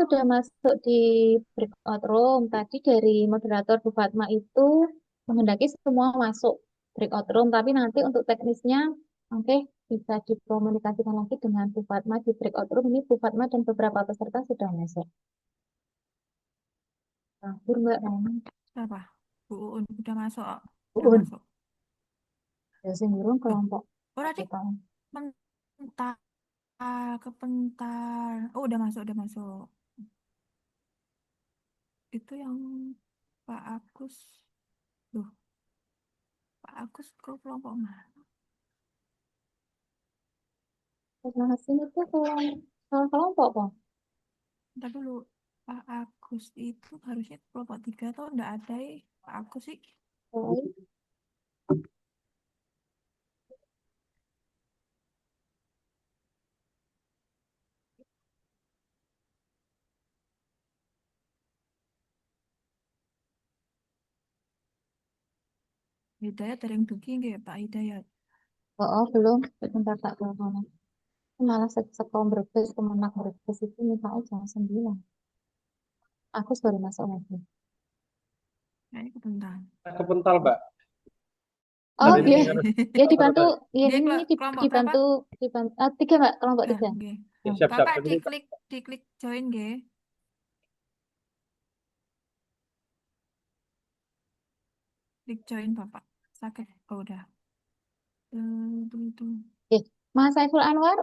udah masuk di breakout room. Tadi dari moderator Bu Fatma itu menghendaki semua masuk breakout room, tapi nanti untuk teknisnya, oke, bisa dikomunikasikan lagi dengan Bu Fatma di breakout room. Ini Bu Fatma dan beberapa peserta sudah masuk. Akhir Mbak Rani. Siapa? Bu Uun udah masuk. Bu Udah Un, masuk. ya singgung Loh, kelompok oh tadi kita. bentar, kebentar. Oh, udah masuk, udah masuk. Itu yang Pak Agus. Loh, Pak Agus ke kelompok mana? Terima kasih itu kalau kelompok, Pak. Ntar dulu. Pak Agus itu harusnya kelompok 3 atau enggak ada ya? Pak Agus sih. Baik. Hidayat dari yang Duki nggih, Pak Hidayat. Belum. Sebentar tak telepon. Malah sekom berbes, kemenak berbes itu minta jam 9. Aku baru masuk lagi. Kayaknya kebentar. Kepental, Mbak. Oh Tadi iya, harus ya dibantu, ya Nggih, ini kelompok berapa? dibantu, tiga Mbak, kelompok Ya, tiga. nggih. ya, Hmm. siap-siap. Bapak Tadi diklik join nggih. Klik join Bapak. Sakit. Oh, udah. Itu. Oke, Mas Saiful Anwar,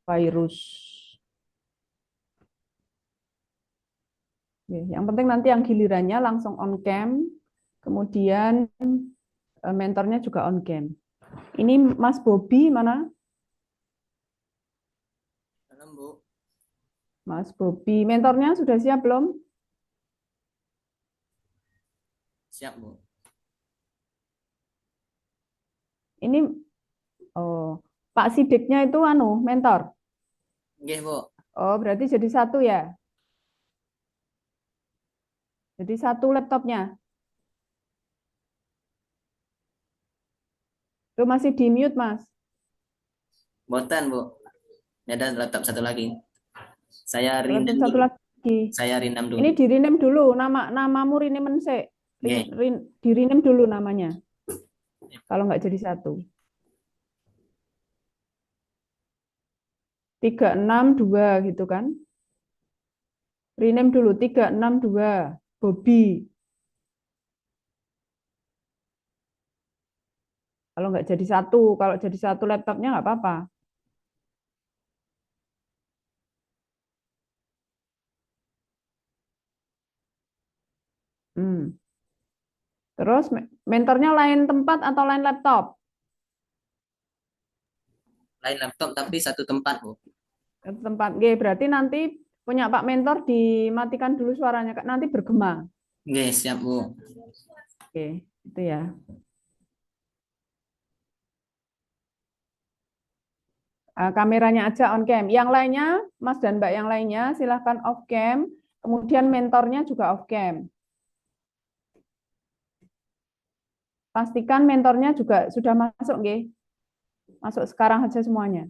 virus. Yang penting nanti yang gilirannya langsung on cam, kemudian mentornya juga on cam. Ini Mas Bobi mana? Halo, Bu. Mas Bobi, mentornya sudah siap belum? Siap, Bu. Ini oh, Pak Sidiknya itu mentor. Nggih, Bu. Oh, berarti jadi satu ya? Jadi satu laptopnya. Itu masih di mute, Mas. Botan, Bu. Ini ada laptop satu lagi. Saya Laptop rindam satu dulu. lagi. Saya rindam dulu. Ini di rename dulu, namamu rename sih. Nggih. Di rename dulu namanya. Kalau nggak jadi satu. 362 gitu kan. Rename dulu 362 Bobby. Kalau nggak jadi satu, kalau jadi satu laptopnya nggak apa-apa. Terus mentornya lain tempat atau lain laptop? Lain laptop tapi satu tempat, Bu. Satu tempat. Oke, berarti nanti punya Pak Mentor dimatikan dulu suaranya, Kak. Nanti bergema. Nggih, siap, Bu. Oke, itu ya. Kameranya aja on cam. Yang lainnya, Mas dan Mbak yang lainnya, silahkan off cam. Kemudian mentornya juga off cam. Pastikan mentornya juga sudah masuk, nggih. masuk sekarang aja semuanya.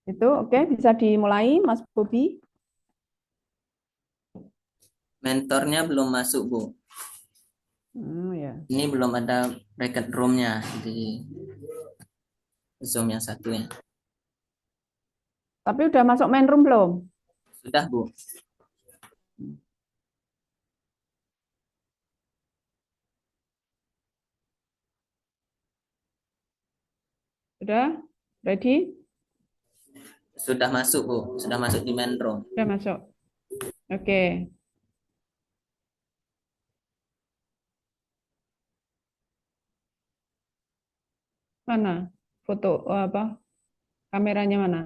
Itu oke, bisa dimulai Mas Bobi. Mentornya belum masuk, Bu. Ya. Ini belum ada bracket room-nya di Zoom yang satunya. Tapi udah masuk main room belum? Sudah, Bu. Sudah? Ready? Sudah masuk, Bu. Sudah masuk di main room. Sudah masuk. Oke. Mana? Foto apa? Kameranya mana?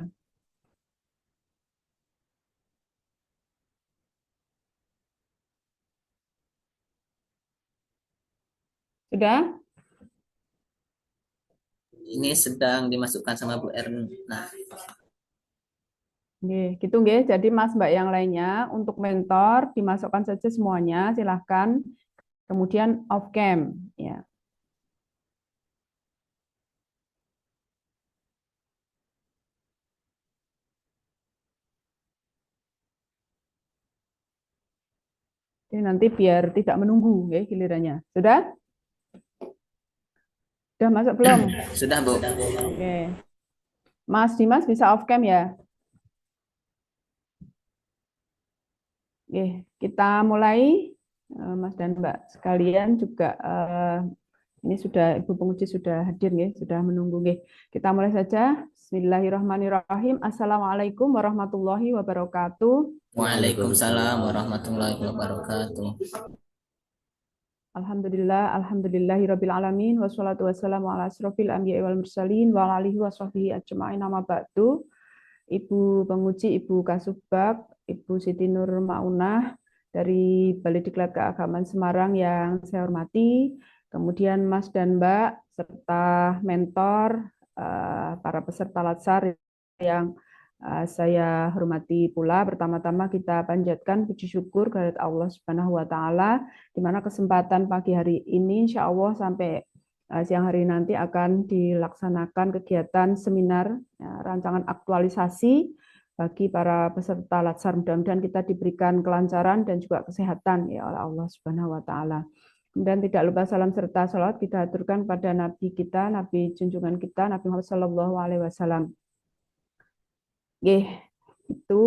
Sudah? Ini sedang dimasukkan sama Bu Erna. Nggih, gitu nggih. Jadi Mas Mbak yang lainnya untuk mentor dimasukkan saja semuanya, silahkan. Kemudian off cam, ya. Jadi nanti biar tidak menunggu, nggih, gilirannya. Sudah? Sudah masuk belum? Sudah, Bu. Oke. Mas Dimas bisa off cam ya? Oke, kita mulai. Mas dan Mbak sekalian juga ini sudah Ibu penguji sudah hadir nggih, sudah menunggu nggih. Kita mulai saja. Bismillahirrahmanirrahim. Assalamualaikum warahmatullahi wabarakatuh. Waalaikumsalam warahmatullahi wabarakatuh. Alhamdulillahirabbil alamin wassalatu wassalamu ala asrofil anbiya'i wal mursalin wa ala alihi washabbihi ajmain amma ba'du. Ibu penguji, Ibu Kasubag, Ibu Siti Nur Maunah dari Balai Diklat Keagamaan Semarang yang saya hormati, kemudian Mas dan Mbak serta mentor para peserta latsar yang saya hormati pula. Pertama-tama kita panjatkan puji syukur kehadirat Allah Subhanahu wa taala di mana kesempatan pagi hari ini insya Allah sampai siang hari nanti akan dilaksanakan kegiatan seminar rancangan aktualisasi bagi para peserta latsar. Mudah-mudahan kita diberikan kelancaran dan juga kesehatan ya oleh Allah Subhanahu wa taala. Kemudian tidak lupa salam serta salawat kita aturkan pada Nabi kita, Nabi junjungan kita, Nabi Muhammad SAW. Nggih, itu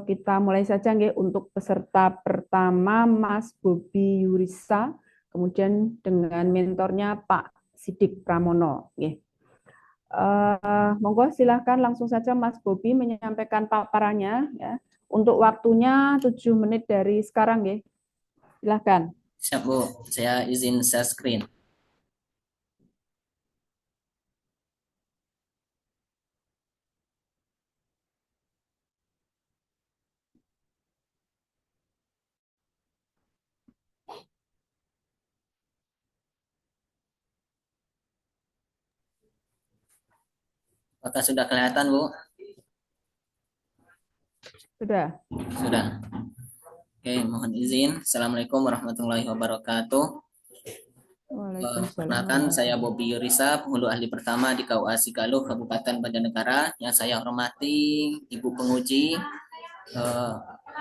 kita mulai saja nggih untuk peserta pertama Mas Bobi Yurisa, kemudian dengan mentornya Pak Sidik Pramono. Nggih. Monggo silahkan langsung saja Mas Bobi menyampaikan paparannya ya. Untuk waktunya 7 menit dari sekarang nggih. Silahkan. Siap, Bu. Saya izin share screen. Apakah sudah kelihatan, Bu? Sudah. Sudah. Oke, mohon izin. Assalamualaikum warahmatullahi wabarakatuh. Perkenalkan, saya Bobi Yurisa, penghulu ahli pertama di KUA Sigaluh, Kabupaten Banjarnegara. Yang saya hormati Ibu penguji,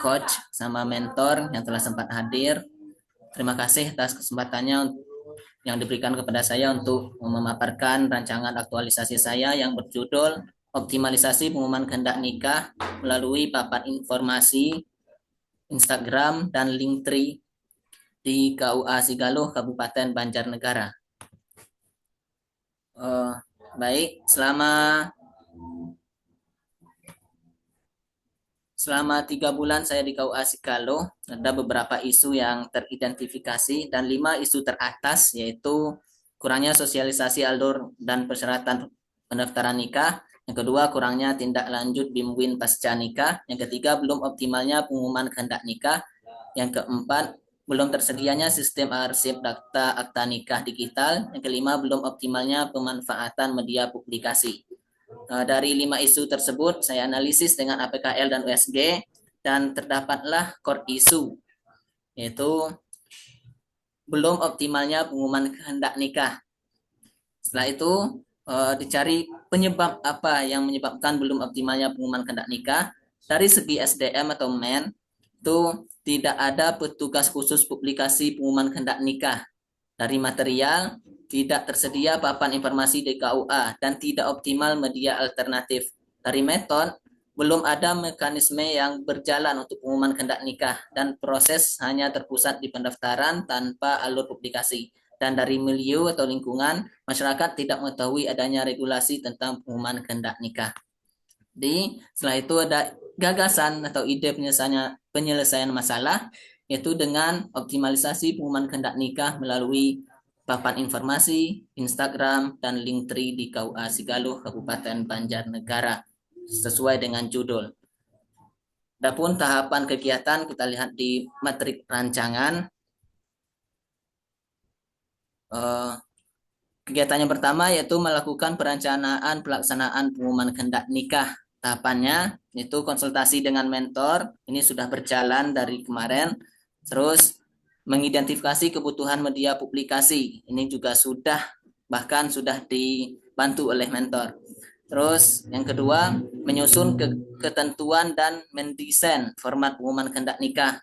coach, sama mentor yang telah sempat hadir. Terima kasih atas kesempatannya yang diberikan kepada saya untuk memaparkan rancangan aktualisasi saya yang berjudul Optimalisasi Pengumuman Kehendak Nikah melalui papan informasi Instagram dan Linktree di KUA Sigaluh, Kabupaten Banjarnegara. Baik, selama 3 bulan saya di KUA Sigaluh, ada beberapa isu yang teridentifikasi dan 5 isu teratas, yaitu kurangnya sosialisasi alur dan persyaratan pendaftaran nikah. Yang kedua, kurangnya tindak lanjut BIM-WIN pasca nikah. Yang ketiga, belum optimalnya pengumuman kehendak nikah. Yang keempat, belum tersedianya sistem arsip data akta nikah digital. Yang kelima, belum optimalnya pemanfaatan media publikasi. Dari 5 isu tersebut, saya analisis dengan APKL dan USG, dan terdapatlah core isu, yaitu belum optimalnya pengumuman kehendak nikah. Setelah itu dicari penyebab apa yang menyebabkan belum optimalnya pengumuman kehendak nikah. Dari segi SDM atau MEN itu tidak ada petugas khusus publikasi pengumuman kehendak nikah. Dari material tidak tersedia papan informasi di KUA dan tidak optimal media alternatif. Dari metode belum ada mekanisme yang berjalan untuk pengumuman kehendak nikah dan proses hanya terpusat di pendaftaran tanpa alur publikasi. Dan dari milieu atau lingkungan, masyarakat tidak mengetahui adanya regulasi tentang pengumuman kehendak nikah. Setelah itu ada gagasan atau ide penyelesaian masalah, yaitu dengan optimalisasi pengumuman kehendak nikah melalui papan informasi, Instagram, dan Linktree di KUA Sigalo, Kabupaten Banjarnegara, sesuai dengan judul. Adapun tahapan kegiatan kita lihat di matrik rancangan. Kegiatan yang pertama yaitu melakukan perencanaan pelaksanaan pengumuman kehendak nikah. Tahapannya itu konsultasi dengan mentor, ini sudah berjalan dari kemarin. Terus mengidentifikasi kebutuhan media publikasi, ini juga bahkan sudah dibantu oleh mentor. Terus yang kedua, menyusun ketentuan dan mendesain format pengumuman kehendak nikah.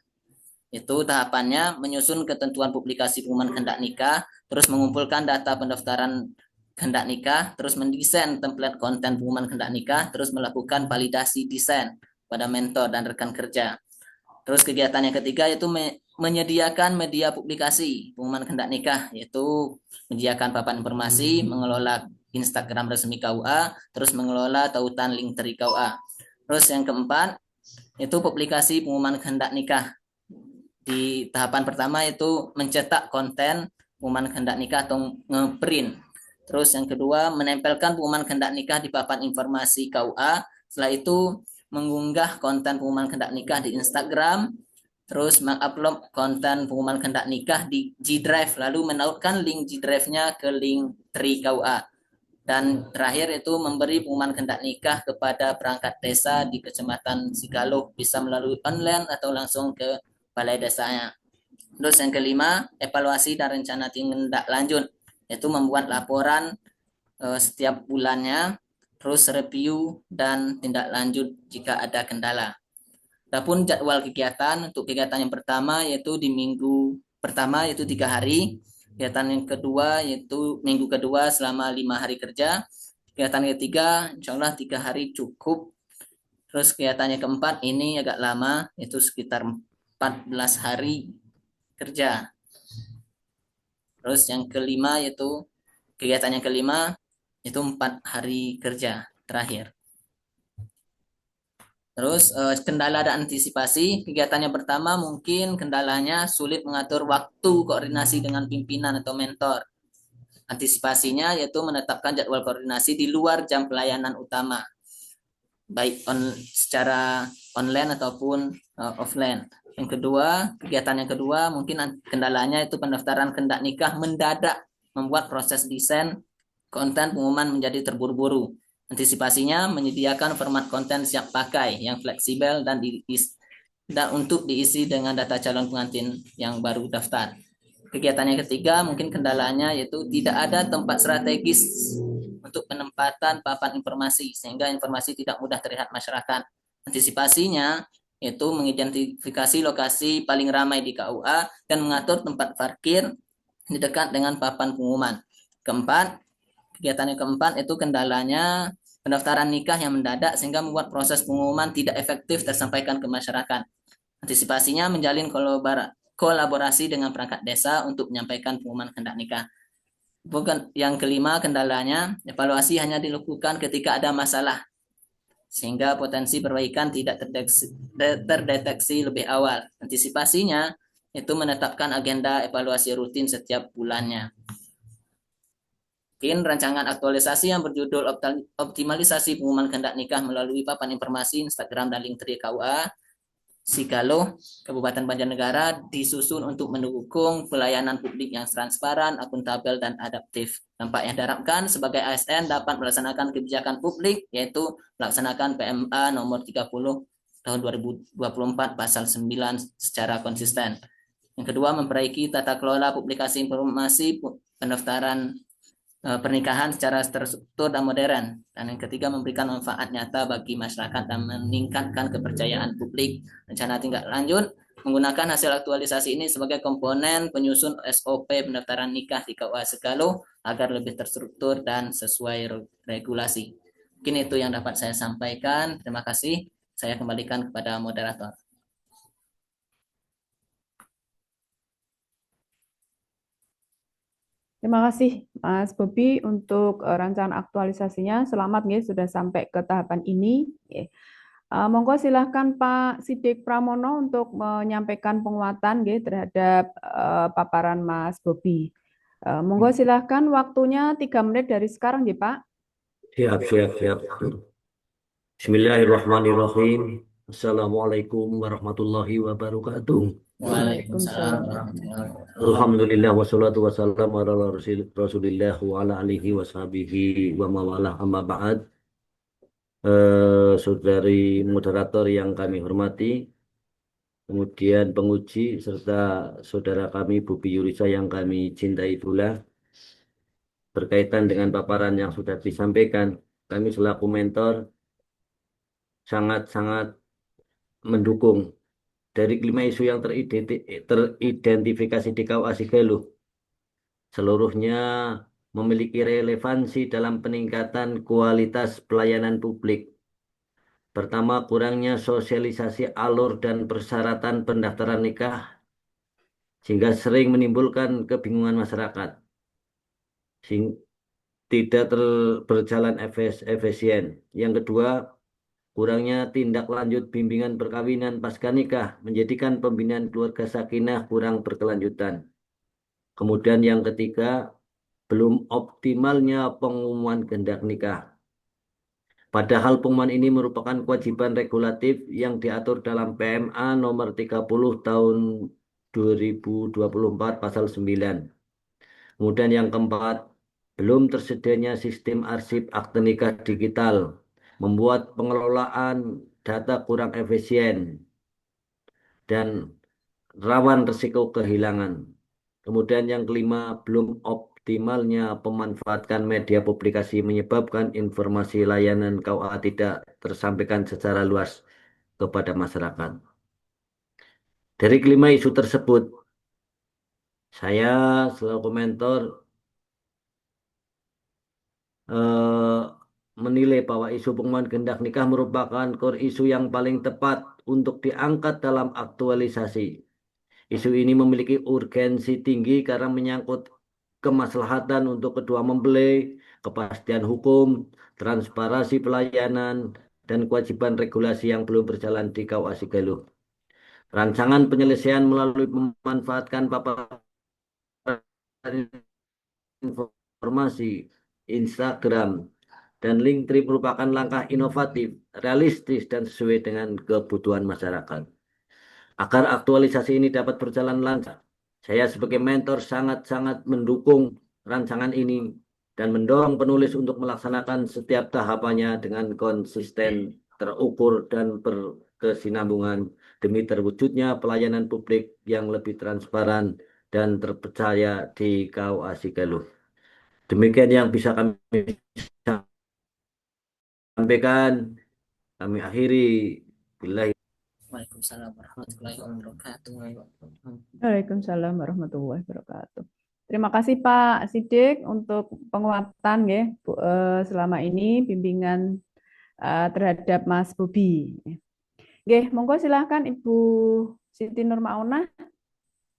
Itu tahapannya menyusun ketentuan publikasi pengumuman kehendak nikah, terus mengumpulkan data pendaftaran kehendak nikah, terus mendesain template konten pengumuman kehendak nikah, terus melakukan validasi desain pada mentor dan rekan kerja. Terus kegiatan yang ketiga yaitu menyediakan media publikasi pengumuman kehendak nikah, yaitu menyediakan papan informasi, mengelola Instagram resmi KUA, terus mengelola tautan Linktree KUA. Terus yang keempat itu publikasi pengumuman kehendak nikah. Di tahapan pertama itu mencetak konten pengumuman kehendak nikah atau ngeprint. Terus yang kedua menempelkan pengumuman kehendak nikah di papan informasi KUA. Setelah itu mengunggah konten pengumuman kehendak nikah di Instagram. Terus mengupload konten pengumuman kehendak nikah di G Drive, lalu menautkan link G Drive-nya ke link Tree KUA. Dan terakhir itu memberi pengumuman kehendak nikah kepada perangkat desa di Kecamatan Sigalo, bisa melalui online atau langsung ke balai desanya. Terus yang kelima, evaluasi dan rencana tindak lanjut, yaitu membuat laporan setiap bulannya, terus review dan tindak lanjut jika ada kendala. Adapun jadwal kegiatan, untuk kegiatan yang pertama yaitu di minggu pertama yaitu 3 hari, kegiatan yang kedua yaitu minggu kedua selama 5 hari kerja, kegiatan yang ketiga insya Allah 3 hari cukup. Terus kegiatan yang keempat ini agak lama, yaitu sekitar 14 hari kerja. Terus yang kelima yaitu kegiatan yang kelima itu 4 hari kerja terakhir. Terus kendala dan antisipasi, kegiatan yang pertama mungkin kendalanya sulit mengatur waktu koordinasi dengan pimpinan atau mentor. Antisipasinya yaitu menetapkan jadwal koordinasi di luar jam pelayanan utama, baik secara online ataupun offline. Yang kedua, kegiatan yang kedua mungkin kendalanya itu pendaftaran kehendak nikah mendadak, membuat proses desain konten pengumuman menjadi terburu-buru. Antisipasinya menyediakan format konten siap pakai yang fleksibel dan untuk diisi dengan data calon pengantin yang baru daftar. Kegiatan yang ketiga mungkin kendalanya yaitu tidak ada tempat strategis untuk penempatan papan informasi sehingga informasi tidak mudah terlihat masyarakat. Antisipasinya yaitu mengidentifikasi lokasi paling ramai di KUA dan mengatur tempat parkir di dekat dengan papan pengumuman. Kegiatan yang keempat itu kendalanya pendaftaran nikah yang mendadak sehingga membuat proses pengumuman tidak efektif tersampaikan ke masyarakat. Antisipasinya menjalin kolaborasi dengan perangkat desa untuk menyampaikan pengumuman kehendak nikah. Yang kelima kendalanya evaluasi hanya dilakukan ketika ada masalah sehingga potensi perbaikan tidak terdeteksi lebih awal. Antisipasinya itu menetapkan agenda evaluasi rutin setiap bulannya. Mungkin rancangan aktualisasi yang berjudul optimalisasi pengumuman kehendak nikah melalui papan informasi Instagram dan Linktree KUA Sigalo, Kabupaten Banjarnegara disusun untuk mendukung pelayanan publik yang transparan, akuntabel, dan adaptif. Dampak yang diharapkan sebagai ASN dapat melaksanakan kebijakan publik, yaitu melaksanakan PMA nomor 30 tahun 2024 pasal 9 secara konsisten. Yang kedua, memperbaiki tata kelola publikasi informasi pendaftaran pernikahan secara terstruktur dan modern. Dan yang ketiga, memberikan manfaat nyata bagi masyarakat dan meningkatkan kepercayaan publik. Rencana tindak lanjut menggunakan hasil aktualisasi ini sebagai komponen penyusun SOP pendaftaran nikah di KUA Segalo agar lebih terstruktur dan sesuai regulasi. Mungkin itu yang dapat saya sampaikan. Terima kasih. Saya kembalikan kepada moderator. Terima kasih Mas Bobi untuk rancangan aktualisasinya. Selamat nggih sudah sampai ke tahapan ini. Monggo silahkan Pak Sidik Pramono untuk menyampaikan penguatan nggih terhadap paparan Mas Bobi. Monggo silahkan waktunya 3 menit dari sekarang nggih Pak. Siap. Bismillahirrahmanirrahim. Assalamualaikum warahmatullahi wabarakatuh. Waalaikumsalam warahmatullahi wabarakatuh. Alhamdulillah wassalatu wassalamu ala Rasulillah wa ala alihi washabihi wa mawalah amma ba'd. Saudari moderator yang kami hormati, kemudian penguji serta saudara kami Bobi Yurisa yang kami cintai pula, berkaitan dengan paparan yang sudah disampaikan, kami selaku mentor sangat-sangat mendukung dari 5 isu yang teridentifikasi di KUA Sigalo. Seluruhnya memiliki relevansi dalam peningkatan kualitas pelayanan publik. Pertama, kurangnya sosialisasi alur dan persyaratan pendaftaran nikah sehingga sering menimbulkan kebingungan masyarakat. Tidak berjalan efisien. Yang kedua, kurangnya tindak lanjut bimbingan perkawinan pasca nikah menjadikan pembinaan keluarga sakinah kurang berkelanjutan. Kemudian yang ketiga, belum optimalnya pengumuman kehendak nikah. Padahal pengumuman ini merupakan kewajiban regulatif yang diatur dalam PMA nomor 30 tahun 2024 pasal 9. Kemudian yang keempat, belum tersedianya sistem arsip akte nikah digital membuat pengelolaan data kurang efisien dan rawan risiko kehilangan. Kemudian yang kelima, belum optimalnya pemanfaatan media publikasi menyebabkan informasi layanan KUA tidak tersampaikan secara luas kepada masyarakat. Dari kelima isu tersebut, saya selaku mentor menilai bahwa isu pengumuman kehendak nikah merupakan core isu yang paling tepat untuk diangkat dalam aktualisasi. Isu ini memiliki urgensi tinggi karena menyangkut kemaslahatan untuk kedua mempelai, kepastian hukum, transparansi pelayanan, dan kewajiban regulasi yang belum berjalan di KUA Sigalo. Rancangan penyelesaian melalui memanfaatkan paparan informasi Instagram dan Linktree merupakan langkah inovatif, realistis, dan sesuai dengan kebutuhan masyarakat. Agar aktualisasi ini dapat berjalan lancar, saya sebagai mentor sangat-sangat mendukung rancangan ini dan mendorong penulis untuk melaksanakan setiap tahapannya dengan konsisten, terukur, dan berkesinambungan demi terwujudnya pelayanan publik yang lebih transparan dan terpercaya di KUA Sigalo. Demikian yang bisa kami sampaikan. Kami akhiri. Billahi. Waalaikumsalam warahmatullahi wabarakatuh. Waalaikumsalam warahmatullahi wabarakatuh. Terima kasih Pak Sidik untuk penguatan ya selama ini bimbingan terhadap Mas Bobi. Nggih, monggo silahkan Ibu Siti Nurmaunah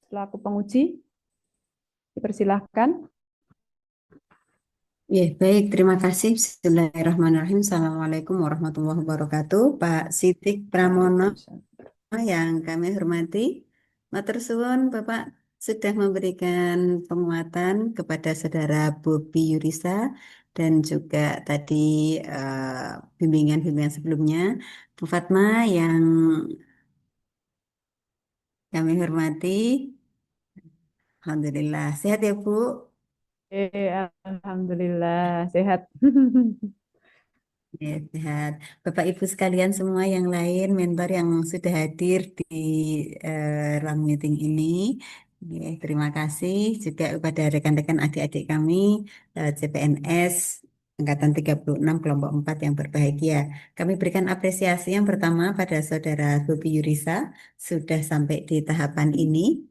selaku penguji. Dipersilahkan. Ya, baik, terima kasih. Bismillahirrahmanirrahim. Assalamualaikum warahmatullahi wabarakatuh. Pak Sidik Pramono yang kami hormati, matur suwun Bapak sudah memberikan penguatan kepada saudara Bobi Yurisa dan juga tadi bimbingan-bimbingan sebelumnya. Bu Fatma yang kami hormati, Alhamdulillah. Sehat ya Bu? Alhamdulillah sehat. Ya, sehat. Bapak Ibu sekalian semua yang lain, mentor yang sudah hadir di ruang meeting ini, Terima kasih juga kepada rekan-rekan adik-adik kami CPNS Angkatan 36 kelompok 4 yang berbahagia. Kami berikan apresiasi yang pertama pada Saudara Bobi Yurisa sudah sampai di tahapan ini,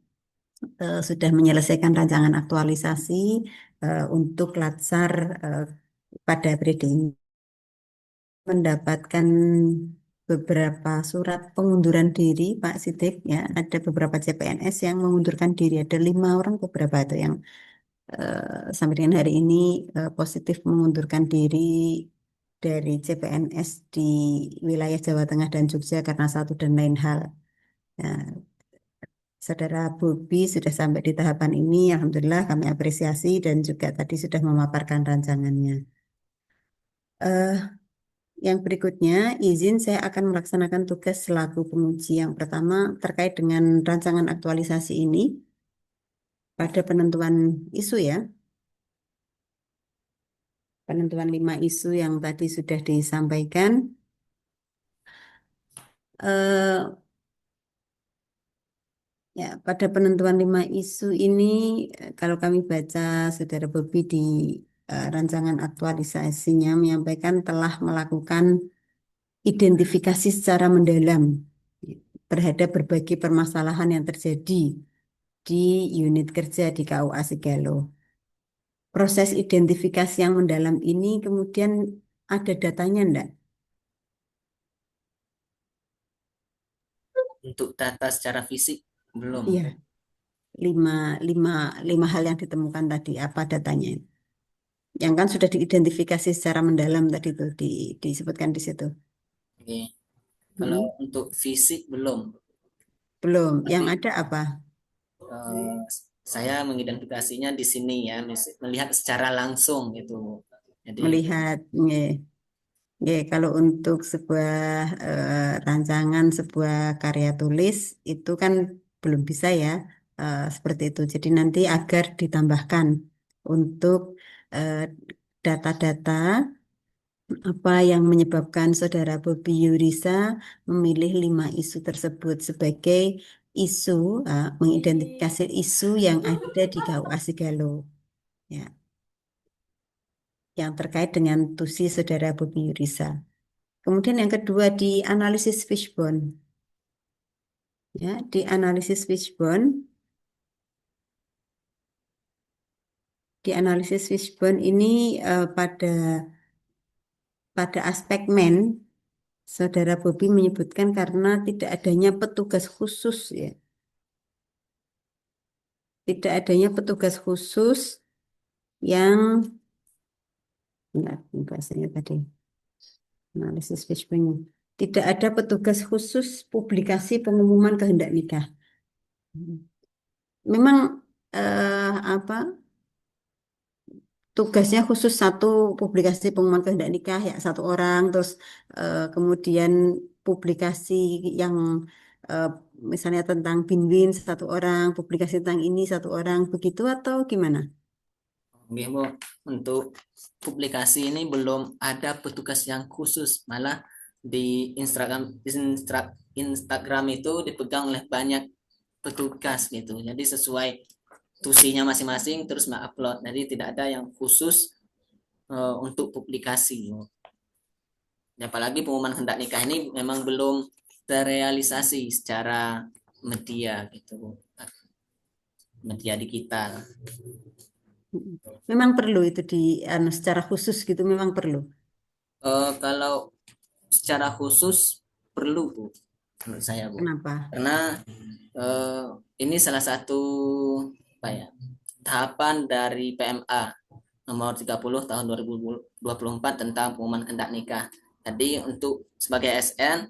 sudah menyelesaikan rancangan aktualisasi untuk Latsar pada periode ini, mendapatkan beberapa surat pengunduran diri, Pak Sidik, ya, ada beberapa CPNS yang mengundurkan diri, ada 5 orang beberapa itu yang sampai dengan hari ini positif mengundurkan diri dari CPNS di wilayah Jawa Tengah dan Jogja karena satu dan lain hal. Nah, Saudara Bobi sudah sampai di tahapan ini, alhamdulillah kami apresiasi dan juga tadi sudah memaparkan rancangannya. Eh, Yang berikutnya, izin saya akan melaksanakan tugas selaku penguji. Yang pertama terkait dengan rancangan aktualisasi ini pada penentuan isu ya. Penentuan 5 isu yang tadi sudah disampaikan. Eh, Ya, pada penentuan 5 isu ini, kalau kami baca Saudara Bobi di rancangan aktualisasinya menyampaikan telah melakukan identifikasi secara mendalam terhadap berbagai permasalahan yang terjadi di unit kerja di KUA Sigalo. Proses identifikasi yang mendalam ini kemudian ada datanya enggak? Untuk data secara fisik belum. Iya, lima, lima, 5 hal yang ditemukan tadi, apa datanya? Yang kan sudah diidentifikasi secara mendalam tadi itu disebutkan di situ. Oke. Kalau Hmm, untuk fisik belum. belum. Yang Tapi ada apa? eh, saya mengidentifikasinya di sini ya, melihat secara langsung gitu. Jadi Melihat, nggih. Nggih, kalau untuk sebuah rancangan, sebuah karya tulis itu kan belum bisa ya seperti itu. Jadi nanti agar ditambahkan untuk eh, data-data apa yang menyebabkan Saudara Bobi Yurisa memilih 5 isu tersebut sebagai isu, mengidentifikasi isu yang ada di KUA Sigalo, ya, yang terkait dengan tusi Saudara Bobi Yurisa. Kemudian yang kedua di analisis fishbone, ya, di analisis fishbone, ini pada aspek Saudara Bobi menyebutkan karena tidak adanya petugas khusus, ya, tidak adanya petugas khusus yang, enggak, ini bahasanya tadi analisis fishbone, tidak ada petugas khusus publikasi pengumuman kehendak nikah. Memang apa tugasnya khusus satu publikasi pengumuman kehendak nikah ya 1 orang, terus kemudian publikasi yang eh, misalnya tentang Binwin 1 orang, publikasi tentang ini 1 orang, begitu atau gimana? Oke, Bu, untuk publikasi ini belum ada petugas yang khusus, malah di Instagram itu dipegang oleh banyak petugas gitu. Jadi sesuai tusinya masing-masing terus mengupload. Jadi tidak ada yang khusus untuk publikasi. Apalagi pengumuman hendak nikah ini memang belum terrealisasi secara media gitu, media digital. Memang perlu itu secara khusus gitu, memang perlu. Kalau secara khusus perlu, Bu, menurut saya, Bu. Kenapa? Karena ini salah satu apa ya, tahapan dari PMA nomor 30 tahun 2024 tentang pengumuman hendak nikah. Jadi untuk sebagai SN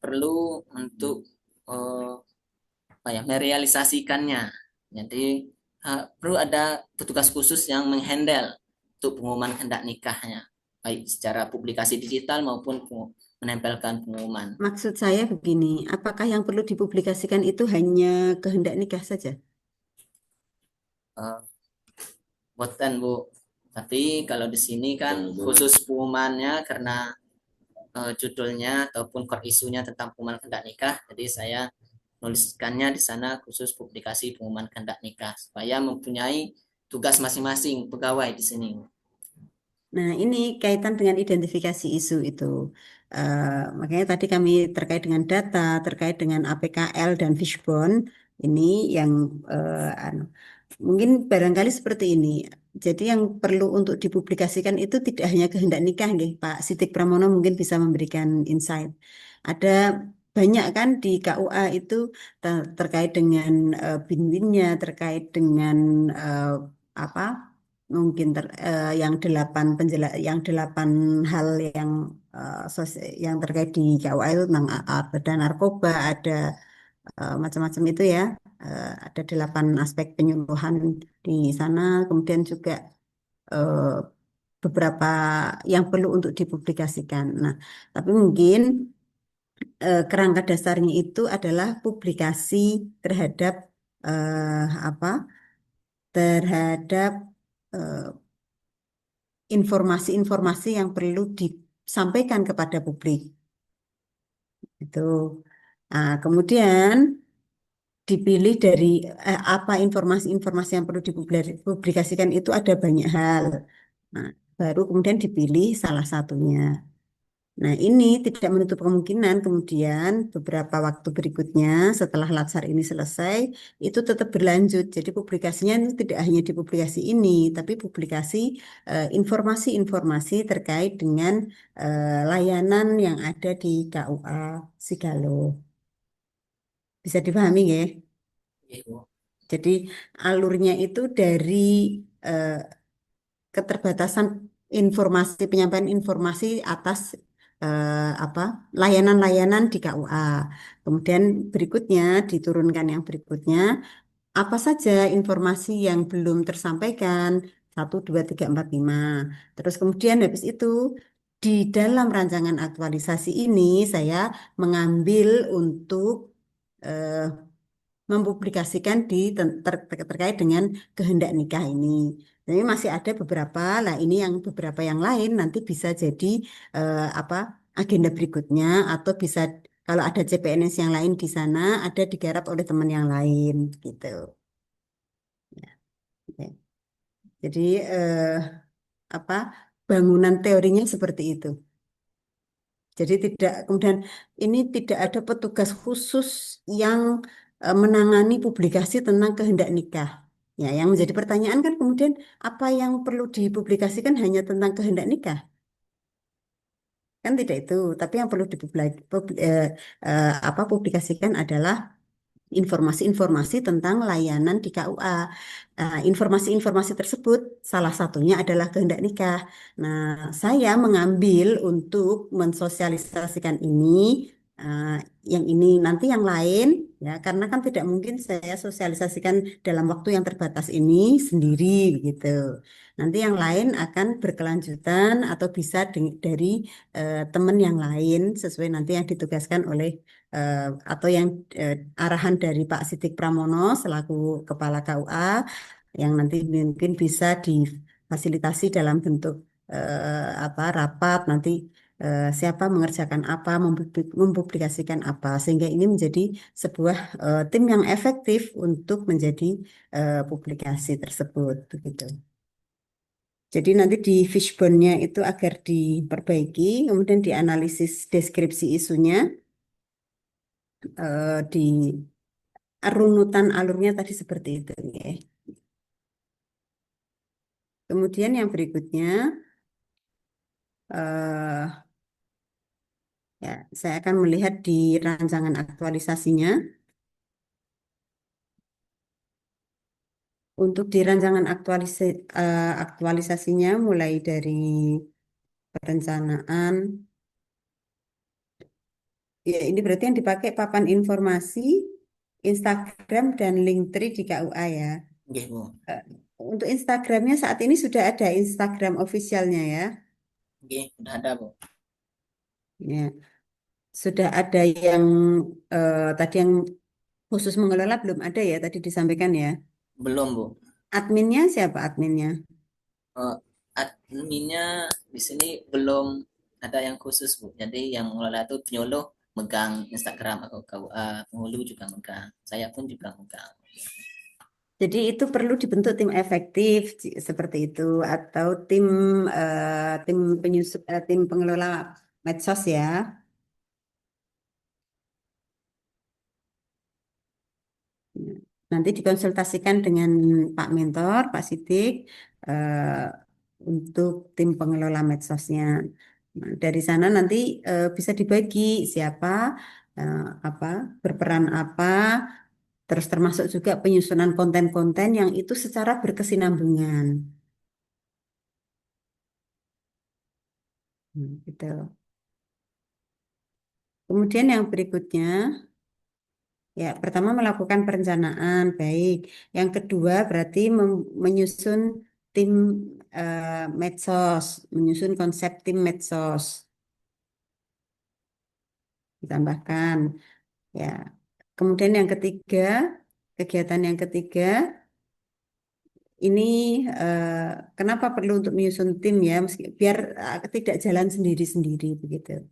perlu untuk apa ya, merealisasikannya. Jadi perlu ada petugas khusus yang menghandle untuk pengumuman hendak nikahnya, baik secara publikasi digital maupun menempelkan pengumuman. Maksud saya begini, apakah yang perlu dipublikasikan itu hanya kehendak nikah saja? Uh, Buatan, Bu. Tapi kalau di sini kan khusus pengumumannya karena judulnya ataupun core isunya tentang pengumuman hendak nikah, jadi saya menuliskannya di sana khusus publikasi pengumuman kehendak nikah supaya mempunyai tugas masing-masing pegawai di sini. Nah, ini kaitan dengan identifikasi isu itu. Makanya tadi kami terkait dengan data, terkait dengan APKL dan Fishbone, ini yang mungkin barangkali seperti ini. Jadi yang perlu untuk dipublikasikan itu tidak hanya kehendak nikah, nggih, Pak Sitik Pramono mungkin bisa memberikan insight. Ada banyak kan di KUA itu terkait dengan binwinnya, terkait dengan apa? Mungkin yang 8 hal yang yang terkait di KUA itu tentang ada narkoba, ada macam-macam itu ya. Ada 8 aspek penyuluhan di sana, kemudian juga eh, beberapa yang perlu untuk dipublikasikan. Nah, tapi mungkin kerangka dasarnya itu adalah publikasi terhadap apa? Terhadap eh, informasi-informasi yang perlu disampaikan kepada publik. Itu. Nah, kemudian dipilih dari apa informasi-informasi yang perlu dipublikasikan itu ada banyak hal. Nah, baru kemudian dipilih salah satunya. Nah, ini tidak menutup kemungkinan kemudian beberapa waktu berikutnya setelah Latsar ini selesai, itu tetap berlanjut. Jadi publikasinya itu tidak hanya di publikasi ini, tapi publikasi informasi-informasi terkait dengan layanan yang ada di KUA Sigalo. Bisa dipahami ya? Jadi alurnya itu dari eh, keterbatasan informasi, penyampaian informasi atas apa layanan-layanan di KUA. Kemudian berikutnya diturunkan yang berikutnya, apa saja informasi yang belum tersampaikan, 1, 2, 3, 4, 5. Terus kemudian habis itu di dalam rancangan aktualisasi ini saya mengambil untuk eh, mempublikasikan terkait dengan kehendak nikah ini. Jadi masih ada beberapa, lah ini yang beberapa yang lain nanti bisa jadi apa agenda berikutnya atau bisa kalau ada CPNS yang lain di sana ada digarap oleh teman yang lain gitu. Ya, oke. Jadi apa bangunan teorinya seperti itu. Jadi tidak kemudian ini tidak ada petugas khusus yang menangani publikasi tentang kehendak nikah. Ya, yang menjadi pertanyaan kan kemudian apa yang perlu dipublikasikan hanya tentang kehendak nikah? Kan tidak itu, tapi yang perlu publikasikan adalah informasi-informasi tentang layanan di KUA. Informasi-informasi tersebut salah satunya adalah kehendak nikah. Nah, saya mengambil untuk mensosialisasikan ini, eh, yang ini nanti yang lain, ya, karena kan tidak mungkin saya sosialisasikan dalam waktu yang terbatas ini sendiri, gitu. Nanti yang lain akan berkelanjutan atau bisa dari teman yang lain sesuai nanti yang ditugaskan oleh eh, atau yang arahan dari Pak Sitik Pramono selaku Kepala KUA yang nanti mungkin bisa difasilitasi dalam bentuk apa rapat nanti siapa mengerjakan apa mempublikasikan apa sehingga ini menjadi sebuah tim yang efektif untuk menjadi publikasi tersebut begitu. Jadi nanti di fishbone-nya itu agar diperbaiki, kemudian dianalisis deskripsi isunya, di runutan alurnya tadi seperti itu ya. Kemudian yang berikutnya ya saya akan melihat di rancangan aktualisasinya. Untuk di rancangan aktualisasinya mulai dari perencanaan ya ini berarti yang dipakai papan informasi, Instagram dan Linktree di KUA ya. Nggih, Bu. Untuk Instagramnya saat ini sudah ada Instagram officialnya ya. Nggih, udah ada, Bu. Ya, sudah ada yang tadi yang khusus mengelola belum ada ya tadi disampaikan ya. Belum, Bu. Adminnya siapa adminnya? Adminnya di sini belum ada yang khusus, Bu. Jadi yang mengelola itu penyuluh megang Instagram atau KUA, penghulu juga megang, saya pun juga megang. Jadi itu perlu dibentuk tim efektif seperti itu atau tim tim pengelola medsos ya. Nanti dikonsultasikan dengan Pak Mentor, Pak Sidik untuk tim pengelola medsosnya. Nah, dari sana nanti bisa dibagi siapa eh, apa berperan apa, terus termasuk juga penyusunan konten-konten yang itu secara berkesinambungan. Gitu. Kemudian yang berikutnya, ya pertama melakukan perencanaan baik. Yang kedua berarti menyusun tim medsos, menyusun konsep tim medsos. Ditambahkan, ya. Kemudian yang ketiga, kegiatan yang ketiga, ini kenapa perlu untuk menyusun tim ya, biar tidak jalan sendiri-sendiri begitu.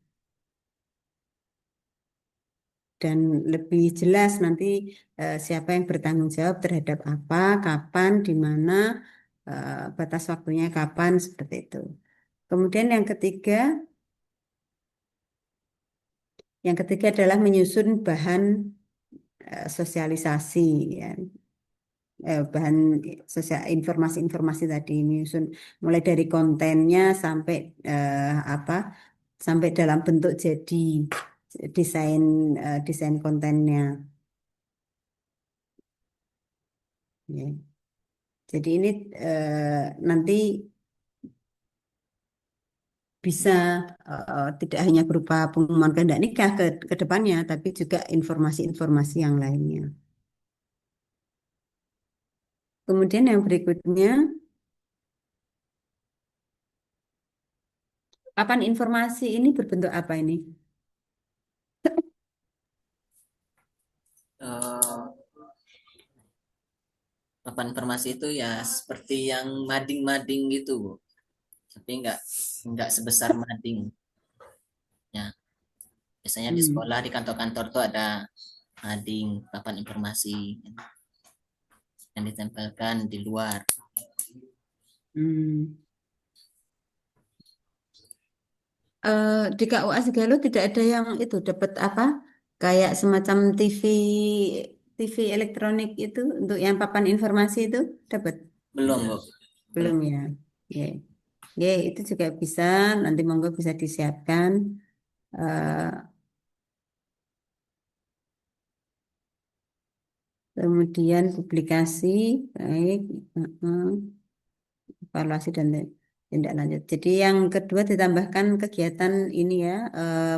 Dan lebih jelas nanti siapa yang bertanggung jawab terhadap apa, kapan, di mana, batas waktunya kapan, seperti itu. Kemudian yang ketiga adalah menyusun bahan sosialisasi, ya. Bahan sosial informasi-informasi tadi, menyusun mulai dari kontennya sampai apa, sampai dalam bentuk jadi desain desain kontennya. Ya. Jadi ini nanti bisa tidak hanya berupa pengumuman kehendak nikah ke depannya, tapi juga informasi-informasi yang lainnya. Kemudian yang berikutnya, papan informasi ini berbentuk apa ini? Eh, papan informasi itu ya seperti yang mading-mading gitu, Bu. Tapi nggak sebesar mading. Ya, biasanya di Hmm. sekolah, di kantor-kantor tuh ada mading, papan informasi yang ditempelkan di luar. Hmm. Di KUA Sigalo tidak ada yang itu dapat apa? Kayak semacam TV elektronik itu untuk yang papan informasi itu dapat? Belum, Bu. Belum ya. Ya. Ya, itu juga bisa nanti monggo bisa disiapkan. Eh, Kemudian publikasi baik, evaluasi dan tindak lanjut. Jadi yang kedua ditambahkan kegiatan ini ya,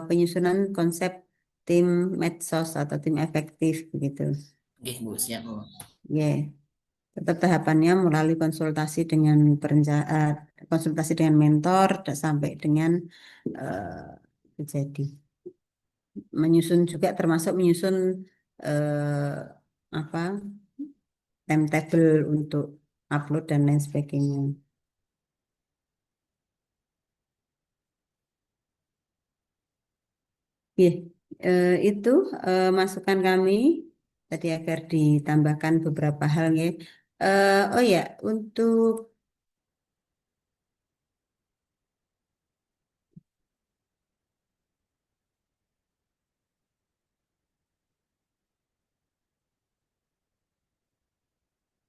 penyusunan konsep tim medsos atau tim efektif begitu. Oke, Bu, siap, Bu. Ya, tetap tahapannya melalui konsultasi dengan konsultasi dengan mentor sampai dengan jadi menyusun juga termasuk menyusun apa timetable untuk upload dan lain sebagainya. Ya, itu masukan kami tadi agar ditambahkan beberapa hal ya. Oh ya,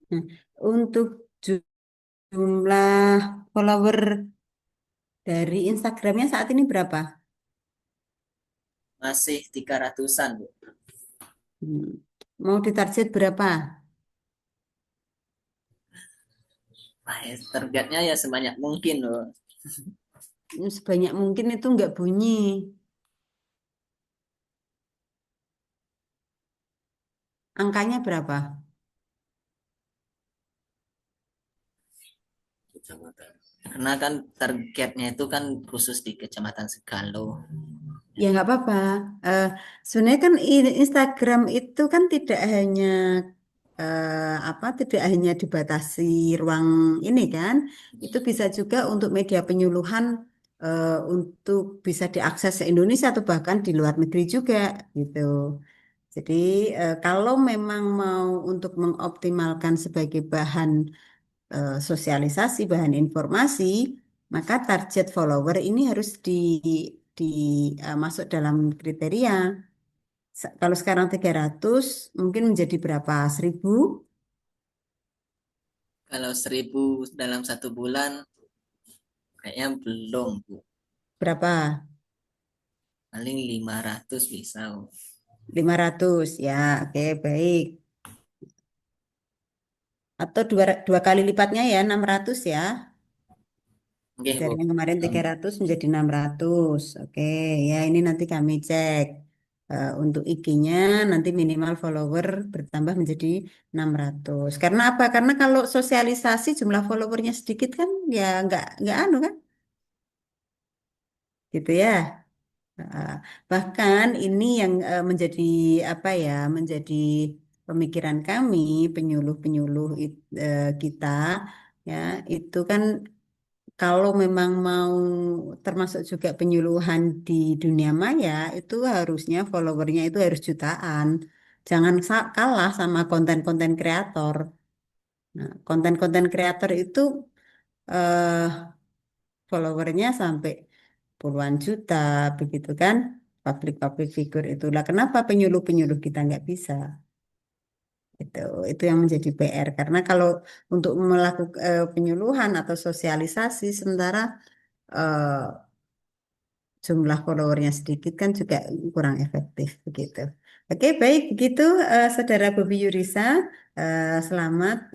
nah, untuk jumlah follower dari Instagramnya saat ini berapa? Masih 300-an, Bu. Mau ditarget berapa? Nah, targetnya ya sebanyak mungkin, Bu. Sebanyak mungkin itu nggak bunyi. Angkanya berapa? Karena kan targetnya itu kan khusus di Kecamatan Segalo. Ya nggak apa-apa. Eh, Sebenarnya kan Instagram itu kan tidak hanya tidak hanya dibatasi ruang ini kan, itu bisa juga untuk media penyuluhan untuk bisa diakses se Indonesia atau bahkan di luar negeri juga gitu. Jadi kalau memang mau untuk mengoptimalkan sebagai bahan sosialisasi, bahan informasi, maka target follower ini harus di masuk dalam kriteria. Kalau sekarang 300 mungkin menjadi berapa? 1000? Kalau 1000 dalam 1 bulan kayaknya belum, Bu. Berapa? Paling 500 bisa, Bu. 500 ya, oke baik. Atau dua kali lipatnya ya, 600 ya. Oke, Bu. Dari yang kemarin 300 menjadi 600. Oke, ya ini nanti kami cek. Untuk IG-nya nanti minimal follower bertambah menjadi 600. Karena apa? Karena kalau sosialisasi jumlah followernya sedikit kan ya nggak anu kan? Gitu ya. Nah, bahkan ini yang menjadi apa ya, menjadi pemikiran kami penyuluh-penyuluh kita ya itu kan kalau memang mau termasuk juga penyuluhan di dunia maya itu harusnya followernya itu harus jutaan. Jangan kalah sama konten-konten kreator. Nah, konten-konten kreator itu eh, followernya sampai puluhan juta begitu kan public figure itulah kenapa penyuluh-penyuluh kita nggak bisa itu itu yang menjadi PR karena kalau untuk melakukan penyuluhan atau sosialisasi sementara eh, jumlah followernya sedikit kan juga kurang efektif begitu. Oke, baik begitu Saudara Bobi Yurisa, selamat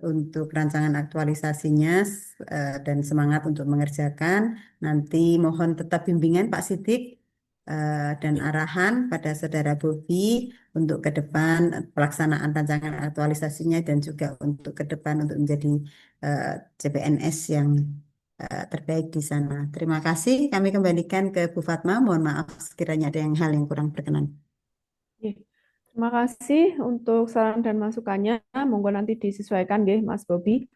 untuk rancangan aktualisasinya dan semangat untuk mengerjakan. Nanti mohon tetap bimbingan Pak Sidik dan arahan pada Saudara Bobi untuk ke depan pelaksanaan rancangan aktualisasinya dan juga untuk ke depan untuk menjadi CPNS yang terbaik di sana. Terima kasih. Kami kembalikan ke Bu Fatma. Mohon maaf sekiranya ada hal yang kurang berkenan. Oke. Terima kasih untuk saran dan masukannya. Monggo nanti disesuaikan nggih Mas Bobi.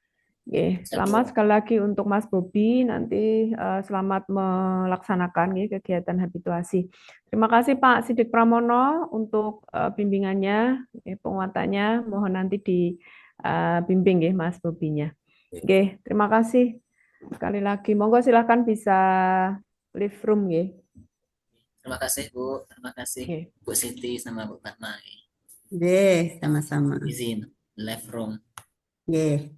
Nggih, selamat sekali lagi untuk Mas Bobi. Nanti selamat melaksanakan nggih kegiatan habituasi. Terima kasih Pak Sidik Pramono untuk bimbingannya, penguatannya. Mohon nanti dibimbing nggih Mas Bobinya. Nggih, terima kasih sekali lagi. Monggo silakan bisa leave room nggih. Terima kasih, Bu. Terima kasih, Nggih. Bu Siti sama Bu Fatma. Nggih, sama-sama. Izin live room. Nggih.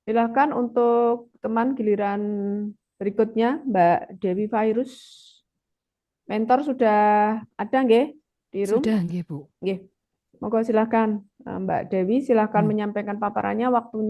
Silakan untuk teman giliran berikutnya, Mbak Dewi Virus. Mentor sudah ada nggih di room? Sudah nggih, Bu. Nggih. Monggo silakan Mbak Dewi, silakan menyampaikan paparannya waktunya.